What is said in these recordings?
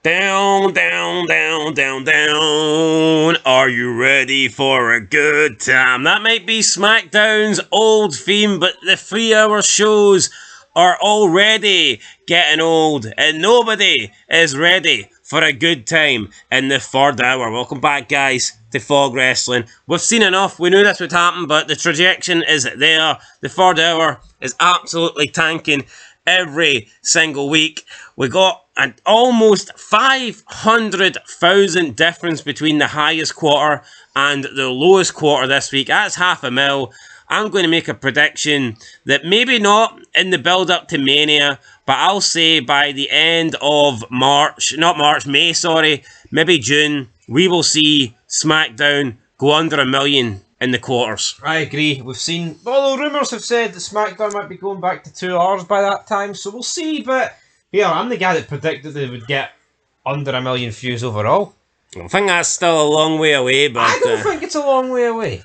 Down, down, down, down, down. Are you ready for a good time? That might be SmackDown's old theme, but the 3-hour shows are already getting old, and nobody is ready for a good time in the third hour. Welcome back, guys, to Fog Wrestling. We've seen enough. We knew this would happen, but the trajectory is there. The third hour is absolutely tanking every single week. We got an almost 500,000 difference between the highest quarter and the lowest quarter this week. That's $500,000. I'm going to make a prediction that maybe not in the build-up to Mania, but I'll say by the end of May, maybe June, we will see SmackDown go under 1 million in the quarters. I agree. We've seen, although rumours have said that SmackDown might be going back to 2 hours by that time, so we'll see. But yeah, I'm the guy that predicted they would get under 1 million views overall. I think that's still a long way away, but I don't think it's a long way away.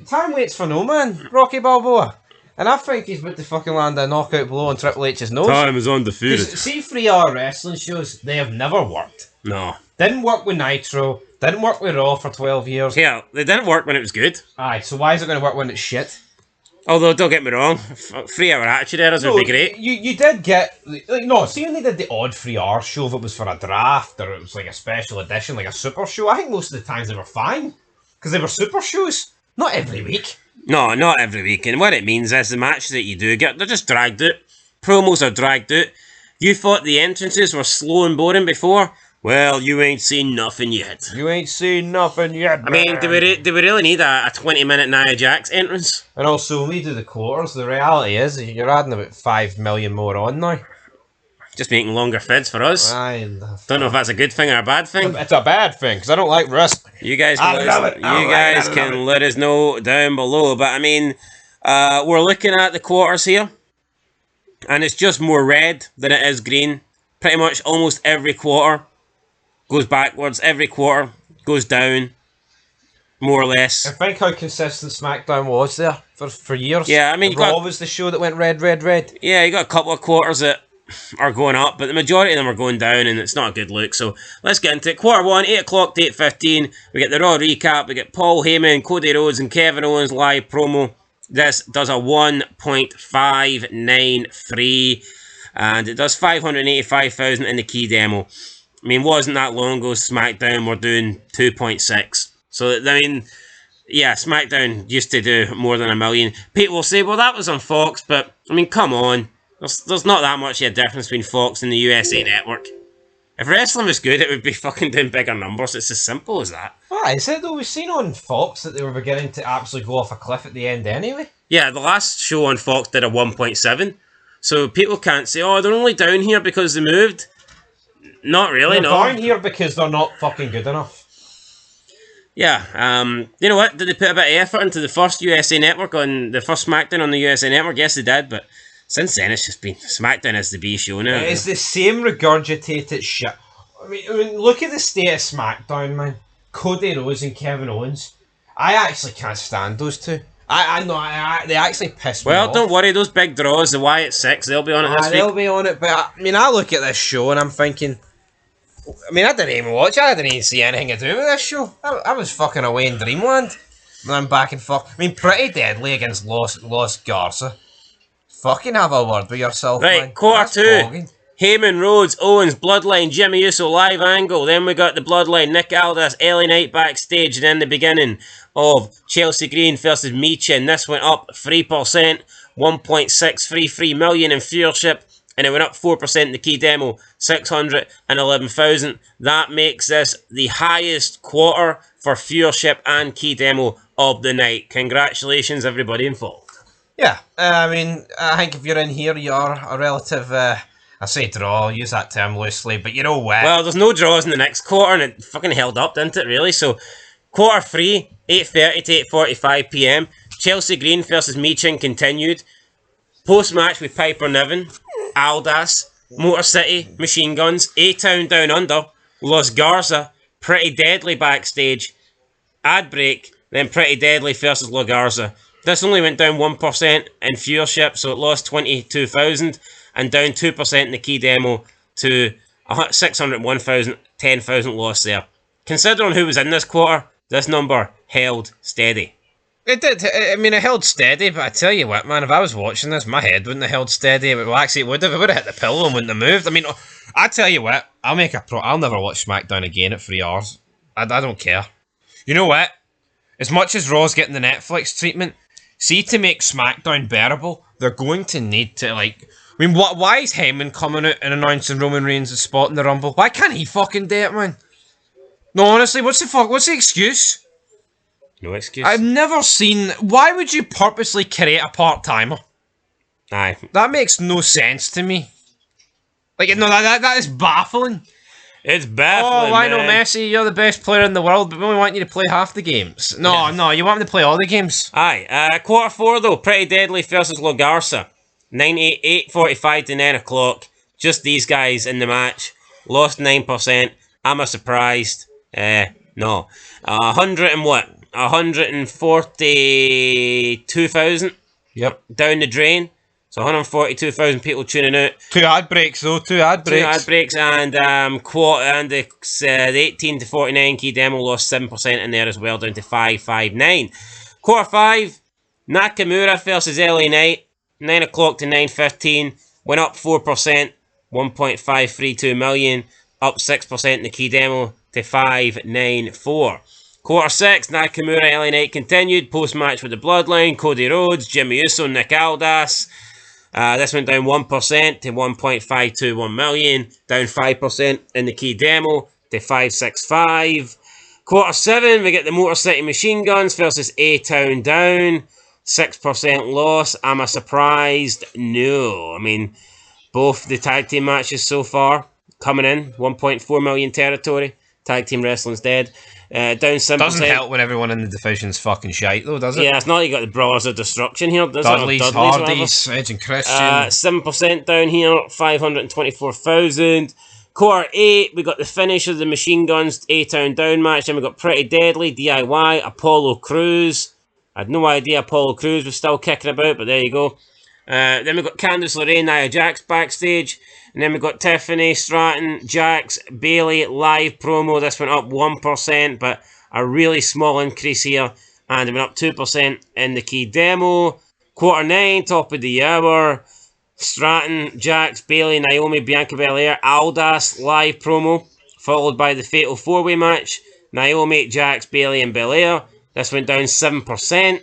Time waits for no man, Rocky Balboa. And I think he's about to fucking land a knockout blow on Triple H's nose. Time is undefeated. See 3-hour wrestling shows, they have never worked. No. Didn't work with Nitro, didn't work with Raw for 12 years. Yeah, they didn't work when it was good. Aye, so why is it going to work when it's shit? Although, don't get me wrong, 3-hour Attitude Eras would be great. You did get... see when they did the odd 3-hour show, if it was for a draft, or it was like a special edition, like a super show, I think most of the times they were fine. Because they were super shows. Not every week. No, not every week. And what it means is the matches that you do get, they're just dragged out. Promos are dragged out. You thought the entrances were slow and boring before? Well, you ain't seen nothing yet. You ain't seen nothing yet, I mean, do we really need a 20-minute Nia Jax entrance? And also, when we do the quarters, the reality is you're adding about 5 million more on now. Just making longer fids for us. Don't know if that's a good thing or a bad thing. It's a bad thing, because I don't like wrestling. You guys can let us know down below. But, I mean, we're looking at the quarters here. And it's just more red than it is green. Pretty much almost every quarter goes backwards. Every quarter goes down, more or less. I think how consistent SmackDown was there for years. Yeah, I mean, Raw was the show that went red, red, red. Yeah, you got a couple of quarters that are going up, but the majority of them are going down, and it's not a good look. So let's get into it. Quarter 1, 8 o'clock to 8:15. We get the Raw recap. We get Paul Heyman, Cody Rhodes, and Kevin Owens live promo. This does a 1.593, and it does 585,000 in the key demo. I mean, wasn't that long ago SmackDown were doing 2.6. So, I mean, yeah, SmackDown used to do more than 1 million. People will say, well, that was on Fox, but, I mean, come on. There's not that much of a difference between Fox and the USA Network. If wrestling was good, it would be fucking doing bigger numbers. It's as simple as that. Why is it though? We've seen on Fox that they were beginning to absolutely go off a cliff at the end anyway. Yeah, the last show on Fox did a 1.7. So people can't say, oh, they're only down here because they moved. Not really, they're down here because they're not fucking good enough. Yeah, you know what? Did they put a bit of effort into the first USA Network, on the first SmackDown on the USA Network? Yes, they did, but since then it's just been SmackDown as the B show now. It's the same regurgitated shit. I mean, look at the state of SmackDown, man. Cody Rhodes and Kevin Owens. I actually can't stand those two. I know, they actually piss me off. Well, don't worry, those big draws, the Wyatt 6, they'll be on it this week. They'll be on it, but I mean, I look at this show and I'm thinking, I mean, I didn't even watch it, I didn't even see anything to do with this show. I was fucking away in Dreamland. And I'm back and forth. I mean, Pretty Deadly against Los Garza. Fucking have a word with yourself, right, man. Quarter 2. Heyman, Rhodes, Owens, Bloodline, Jimmy Uso, live angle. Then we got the Bloodline, Nick Aldis, LA Knight backstage. And then the beginning of Chelsea Green versus Michin. This went up 3%, 1.633 million in viewership. And it went up 4% in the key demo, 611,000. That makes this the highest quarter for viewership and key demo of the night. Congratulations, everybody involved. Yeah, I mean, I think if you're in here, you're a relative, I say draw, use that term loosely, but you know what? Well, there's no draws in the next quarter, and it fucking held up, didn't it, really? So, quarter 3, 8:30 to 8:45 p.m. Chelsea Green versus Michin continued. Post-match with Piper Niven, Aldis, Motor City, Machine Guns, A-Town Down Under, Los Garza, Pretty Deadly backstage, ad break, then Pretty Deadly versus Los Garza. This only went down 1% in viewership, so it lost 22,000, and down 2% in the key demo to 601,000, 10,000 loss there. Considering who was in this quarter, this number held steady. It did. I mean, it held steady, but I tell you what, man, if I was watching this, my head wouldn't have held steady. Well, actually, it would have. It would have hit the pillow and wouldn't have moved. I mean, I tell you what, I'll never watch SmackDown again at 3 hours. I don't care. You know what? As much as Raw's getting the Netflix treatment, see, to make SmackDown bearable, they're going to need to, like... I mean, why is Heyman coming out and announcing Roman Reigns' spot in the Rumble? Why can't he fucking do it, man? No, honestly, what's the excuse? No excuse. I've never seen... Why would you purposely create a part-timer? Aye. That makes no sense to me. Like, no, that is baffling. It's baffling, Oh, why man. no, Messi? You're the best player in the world, but we only want you to play half the games. No, you want him to play all the games. Aye. Quarter 4, though. Pretty Deadly versus La Garza. 8:45 to 9 o'clock. Just these guys in the match. Lost 9%. Am I surprised? No. 100 and what? 142,000 Yep. down the drain. So 142,000 people tuning out. 2 ad breaks, though. 2 ad breaks. 2 ad breaks, and the 18 to 49 key demo lost 7% in there as well, down to 559. Quarter 5, Nakamura versus LA Knight. 9 o'clock to 9:15. Went up 4%. 1.532 million. Up 6% in the key demo to 594. Quarter 6, Nakamura, LA Knight continued. Post-match with the Bloodline, Cody Rhodes, Jimmy Uso, Nick Aldis. This went down 1% to 1.521 million. Down 5% in the key demo to 565. Quarter 7, we get the Motor City Machine Guns versus A-Town Down. 6% loss. Am I surprised? No. I mean, both the tag team matches so far coming in 1.4 million territory. Tag team wrestling's dead. Down 7%. Doesn't help when everyone in the division's fucking shite, though, does it? Yeah, it's not like you got the Brothers of Destruction here, does Dudley's, it? Hardys, Edge and Christian. 7% down here, 524,000. Quarter 8, we got the finish of the Machine Guns A-Town Down match. Then we got Pretty Deadly, DIY, Apollo Crews. I had no idea Apollo Crews was still kicking about, but there you go. Then we got Candice LeRae, Nia Jax backstage. And then we got Tiffany, Stratton, Jax, Bayley live promo. This went up 1%, but a really small increase here. And it went up 2% in the key demo. Quarter 9, top of the hour. Stratton, Jax, Bayley, Naomi, Bianca Belair, Aldis live promo. Followed by the Fatal 4-Way match. Naomi, Jax, Bayley, and Belair. This went down 7%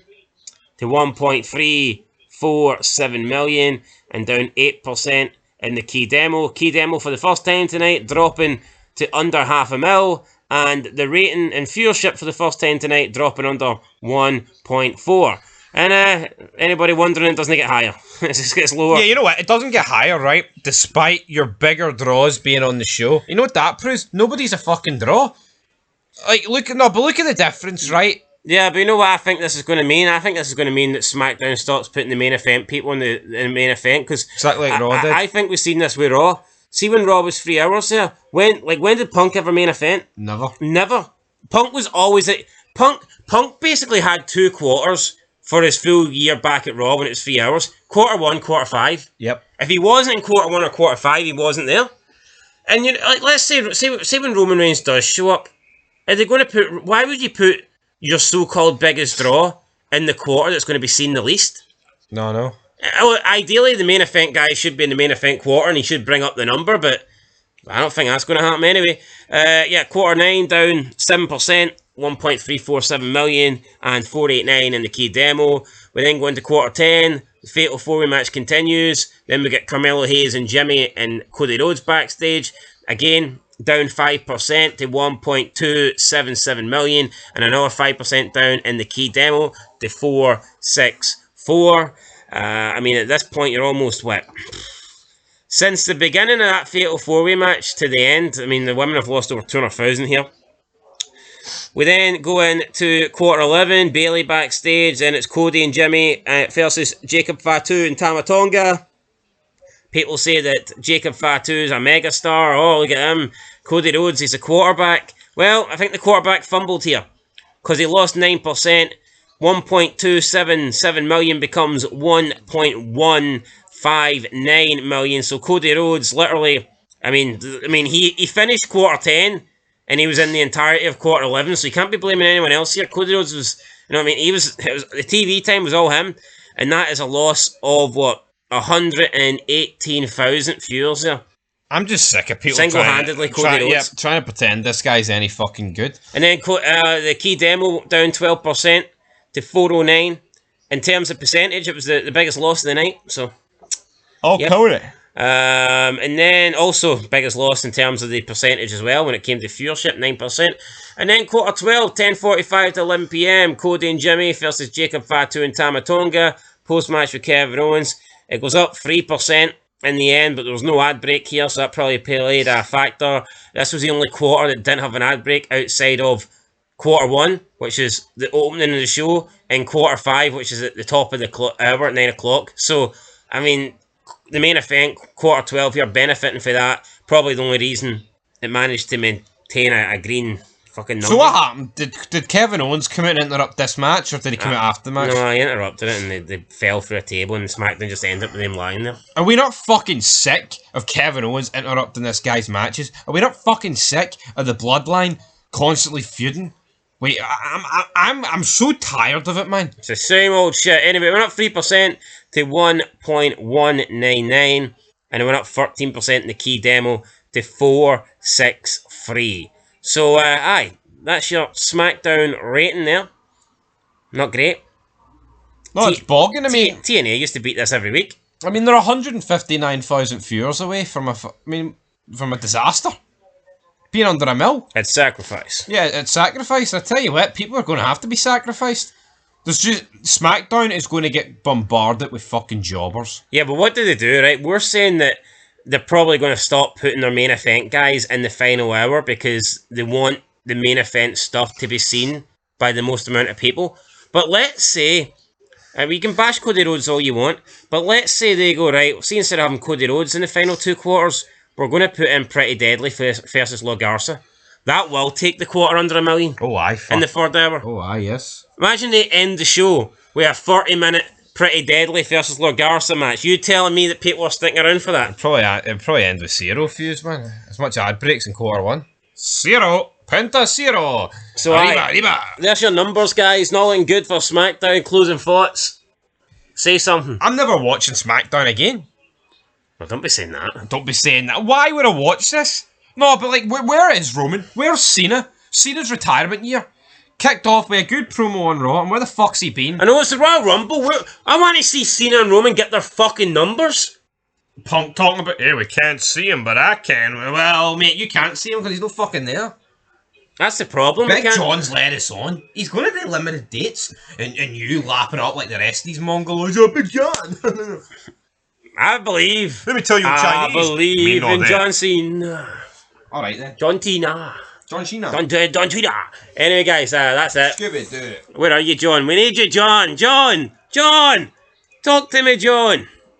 to 1.347 million. And down 8% in the key demo. Key demo for the first time tonight, dropping to under $500,000. And the rating and viewership for the first time tonight, dropping under 1.4. And anybody wondering, it doesn't get higher. It just gets lower. Yeah, you know what? It doesn't get higher, right? Despite your bigger draws being on the show. You know what that proves? Nobody's a fucking draw. Like, look at the difference, right? Yeah, but you know what I think this is going to mean? I think this is going to mean that SmackDown stops putting the main event people in the main event, because exactly like Raw did. I think we've seen this with Raw. See, when Raw was 3 hours there, when did Punk ever main event? Never. Punk was always Punk basically had 2 quarters for his full year back at Raw when it was 3 hours. Quarter 1, quarter 5. Yep. If he wasn't in quarter 1 or quarter 5, he wasn't there. And you know, like, let's say when Roman Reigns does show up, are they going to put? Why would you put your so-called biggest draw in the quarter that's going to be seen the least? No. Ideally, the main event guy should be in the main event quarter and he should bring up the number, but I don't think that's going to happen anyway. Quarter 9 down 7%, 1.347 million, and 489 in the key demo. We then go into quarter 10, the Fatal 4-Way match continues. Then we get Carmelo Hayes and Jimmy and Cody Rhodes backstage. Again, down 5% to 1.277 million, and another 5% down in the key demo to 464. I mean, at this point, you're almost what? Since the beginning of that Fatal 4-Way match to the end, I mean, the women have lost over 200,000 here. We then go into quarter 11, Bayley backstage, and it's Cody and Jimmy versus Jacob Fatu and Tama Tonga. People say that Jacob Fatu is a megastar. Oh, look at him. Cody Rhodes, he's a quarterback. Well, I think the quarterback fumbled here because he lost 9%. 1.277 million becomes 1.159 million. So Cody Rhodes literally I mean, he finished quarter 10, and he was in the entirety of quarter 11, so you can't be blaming anyone else here. Cody Rhodes was, you know what I mean? The TV time was all him, and that is a loss of, 118,000 viewers there. I'm just sick of people single-handedly Cody Rhodes. Trying to pretend this guy's any fucking good. And then the key demo down 12% to 409. In terms of percentage, it was the biggest loss of the night. So, yep. Cody. And then also biggest loss in terms of the percentage as well when it came to viewership, 9%. And then quarter 12, 10:45 to 11 p.m. Cody and Jimmy versus Jacob Fatu and Tama Tonga. Post-match with Kevin Owens. It goes up 3% in the end, but there was no ad break here, so that probably played a factor. This was the only quarter that didn't have an ad break outside of quarter 1, which is the opening of the show, and quarter 5, which is at the top of the hour at 9 o'clock. So, I mean, the main event, quarter 12 here, benefiting for that. Probably the only reason it managed to maintain a green fucking number. So what happened? Did Kevin Owens come out and interrupt this match, or did he come out after the match? No, he interrupted it, and they fell through a table, and SmackDown just ended up with him lying there. Are we not fucking sick of Kevin Owens interrupting this guy's matches? Are we not fucking sick of the Bloodline constantly feuding? Wait, I'm so tired of it, man. It's the same old shit. Anyway, it went up 3% to 1.199, and it went up 13% in the key demo to 463. So, that's your SmackDown rating there. Not great. No, it's bogging. I mean, TNA used to beat this every week. I mean, they're 159,000 viewers away from a disaster. Being under a mill. It's sacrifice. Yeah, it's sacrifice. I tell you what, people are going to have to be sacrificed. SmackDown is going to get bombarded with fucking jobbers. Yeah, but what do they do, right? We're saying that they're probably going to stop putting their main event guys in the final hour because they want the main event stuff to be seen by the most amount of people. But let's say, we can bash Cody Rhodes all you want, but let's say they go, right, see, instead of having Cody Rhodes in the final 2 quarters, we're going to put in Pretty Deadly versus La Garza. That will take the quarter under $1 million. Oh, aye. In the 3rd hour. Oh, aye, yes. Imagine they end the show with a 30-minute Pretty Deadly versus La Garza match. You telling me that people are sticking around for that? It'd probably end with 0 views, man. As much ad breaks in quarter 1. 0. Penta 0. So, arriba. There's your numbers, guys. Not looking good for SmackDown. Closing thoughts. Say something. I'm never watching SmackDown again. Well, don't be saying that. Don't be saying that. Why would I watch this? No, but like, where is Roman? Where's Cena? Cena's retirement year. Kicked off with a good promo on Raw, and where the fuck's he been? I know it's the Royal Rumble. I want to see Cena and Roman get their fucking numbers. Punk talking about, hey, we can't see him, but I can. Well, mate, you can't see him because he's not fucking there. That's the problem. Big John's let us on. He's going to do limited dates, and you lapping up like the rest of these Mongols. Oh, Big John. I believe. Let me tell you in Chinese. I believe in John Cena. Alright then. John Cena. John Cena. John Cena. Anyway, guys, that's it. Scooby, do it. Where are you, John? We need you, John. John! Talk to me, John.